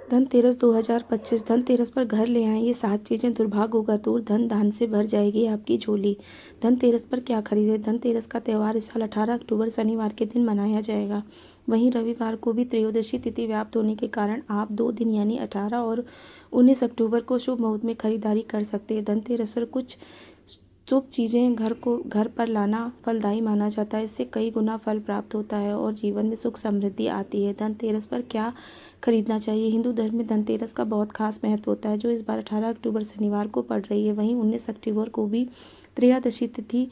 धनतेरस 2025। धनतेरस पर घर ले आएं ये 7 चीज़ें, दुर्भाग्य होगा दूर, धन धान से भर जाएगी आपकी झोली। धनतेरस पर क्या खरीदें? धनतेरस का त्यौहार इस साल 18 अक्टूबर शनिवार के दिन मनाया जाएगा। वहीं रविवार को भी त्रयोदशी तिथि व्याप्त होने के कारण आप 2 दिन यानी 18 और 19 अक्टूबर को शुभ मुहूर्त में खरीदारी कर सकते हैं। धनतेरस पर कुछ शुभ चीज़ें घर पर लाना फलदायी माना जाता है। इससे कई गुना फल प्राप्त होता है और जीवन में सुख समृद्धि आती है। धनतेरस पर क्या खरीदना चाहिए? हिंदू धर्म में धनतेरस का बहुत खास महत्व होता है, जो इस बार 18 अक्टूबर शनिवार को पड़ रही है। वहीं 19 अक्टूबर को भी त्रयोदशी तिथि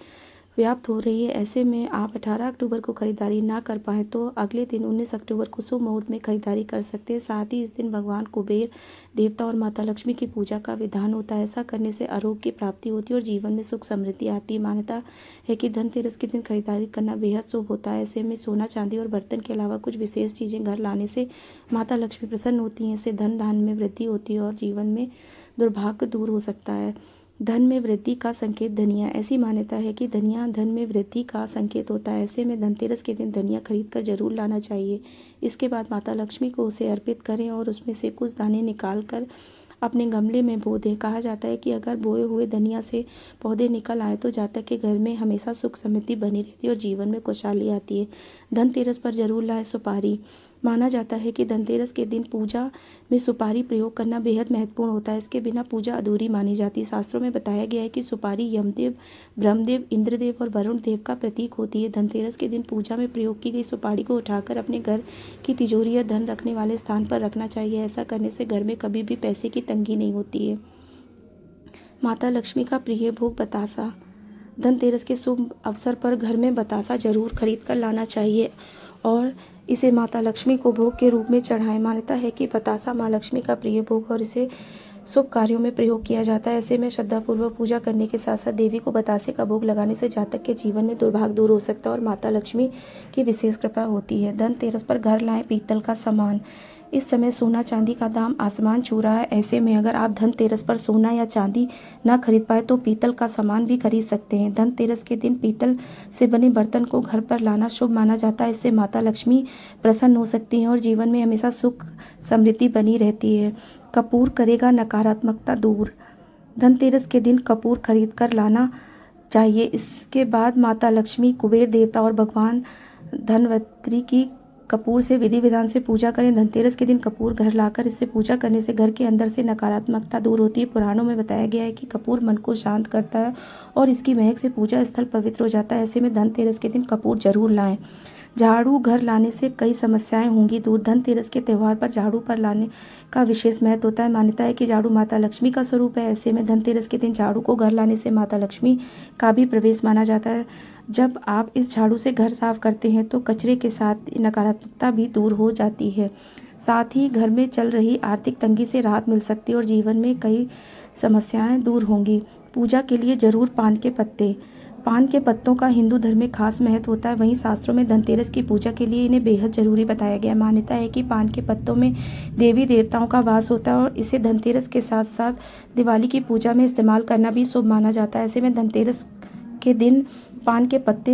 व्याप्त हो रही है। ऐसे में आप 18 अक्टूबर को खरीदारी ना कर पाएँ तो अगले दिन 19 अक्टूबर को शुभ मुहूर्त में खरीदारी कर सकते हैं। साथ ही इस दिन भगवान कुबेर देवता और माता लक्ष्मी की पूजा का विधान होता है। ऐसा करने से आरोग्य की प्राप्ति होती है और जीवन में सुख समृद्धि आती है। मान्यता है कि धनतेरस के दिन खरीदारी करना बेहद शुभ होता है। ऐसे में सोना, चांदी और बर्तन के अलावा कुछ विशेष चीज़ें घर लाने से माता लक्ष्मी प्रसन्न होती हैं। इससे धन धान्य में वृद्धि होती है और जीवन में दुर्भाग्य दूर हो सकता है। धन में वृद्धि का संकेत धनिया। ऐसी मान्यता है कि धनिया धन में वृद्धि का संकेत होता है। ऐसे में धनतेरस के दिन धनिया खरीद कर जरूर लाना चाहिए। इसके बाद माता लक्ष्मी को उसे अर्पित करें और उसमें से कुछ दाने निकाल कर अपने गमले में बो दें। कहा जाता है कि अगर बोए हुए धनिया से पौधे निकल आए तो जातक के घर में हमेशा सुख समृद्धि बनी रहती है और जीवन में खुशहाली आती है। धनतेरस पर जरूर लाएं सुपारी। माना जाता है कि धनतेरस के दिन पूजा में सुपारी प्रयोग करना बेहद महत्वपूर्ण होता है। इसके बिना पूजा अधूरी मानी जाती है। शास्त्रों में बताया गया है कि सुपारी यमदेव, ब्रह्मदेव, इंद्रदेव और वरुण देव का प्रतीक होती है। धनतेरस के दिन पूजा में प्रयोग की गई सुपारी को उठाकर अपने घर की तिजोरी या धन रखने वाले स्थान पर रखना चाहिए। ऐसा करने से घर में कभी भी पैसे की तंगी नहीं होती है। माता लक्ष्मी का प्रिय भोग बतासा। धनतेरस के शुभ अवसर पर घर में बतासा जरूर खरीद कर लाना चाहिए और इसे माता लक्ष्मी को भोग के रूप में चढ़ाएं। मान्यता है कि बतासा माँ लक्ष्मी का प्रिय भोग और इसे शुभ कार्यों में प्रयोग किया जाता है। ऐसे में श्रद्धापूर्वक पूजा करने के साथ साथ देवी को बतासे का भोग लगाने से जातक के जीवन में दुर्भाग्य दूर हो सकता है और माता लक्ष्मी की विशेष कृपा होती है। धनतेरस पर घर लाएं पीतल का सामान। इस समय सोना चांदी का दाम आसमान छू रहा है। ऐसे में अगर आप धनतेरस पर सोना या चांदी ना खरीद पाए तो पीतल का सामान भी खरीद सकते हैं। धनतेरस के दिन पीतल से बने बर्तन को घर पर लाना शुभ माना जाता है। इससे माता लक्ष्मी प्रसन्न हो सकती हैं और जीवन में हमेशा सुख समृद्धि बनी रहती है। कपूर करेगा नकारात्मकता दूर। धनतेरस के दिन कपूर खरीद कर लाना चाहिए। इसके बाद माता लक्ष्मी, कुबेर देवता और भगवान धनवंतरी की कपूर से विधि विधान से पूजा करें। धनतेरस के दिन कपूर घर लाकर इससे पूजा करने से घर के अंदर से नकारात्मकता दूर होती है। पुराणों में बताया गया है कि कपूर मन को शांत करता है और इसकी महक से पूजा स्थल पवित्र हो जाता है। ऐसे में धनतेरस के दिन कपूर जरूर लाएं। झाड़ू घर लाने से कई समस्याएं होंगी दूर। धनतेरस के त्यौहार पर झाड़ू पर लाने का विशेष महत्व होता है। मान्यता है कि झाड़ू माता लक्ष्मी का स्वरूप है। ऐसे में धनतेरस के दिन झाड़ू को घर लाने से माता लक्ष्मी का भी प्रवेश माना जाता है। जब आप इस झाड़ू से घर साफ करते हैं तो कचरे के साथ नकारात्मकता भी दूर हो जाती है। साथ ही घर में चल रही आर्थिक तंगी से राहत मिल सकती है और जीवन में कई समस्याएं दूर होंगी। पूजा के लिए जरूर पान के पत्ते। पान के पत्तों का हिंदू धर्म में खास महत्व होता है। वहीं शास्त्रों में धनतेरस की पूजा के लिए इन्हें बेहद जरूरी बताया गया है। मान्यता है कि पान के पत्तों में देवी देवताओं का वास होता है और इसे धनतेरस के साथ साथ दिवाली की पूजा में इस्तेमाल करना भी शुभ माना जाता है। ऐसे में धनतेरस के दिन पान के पत्ते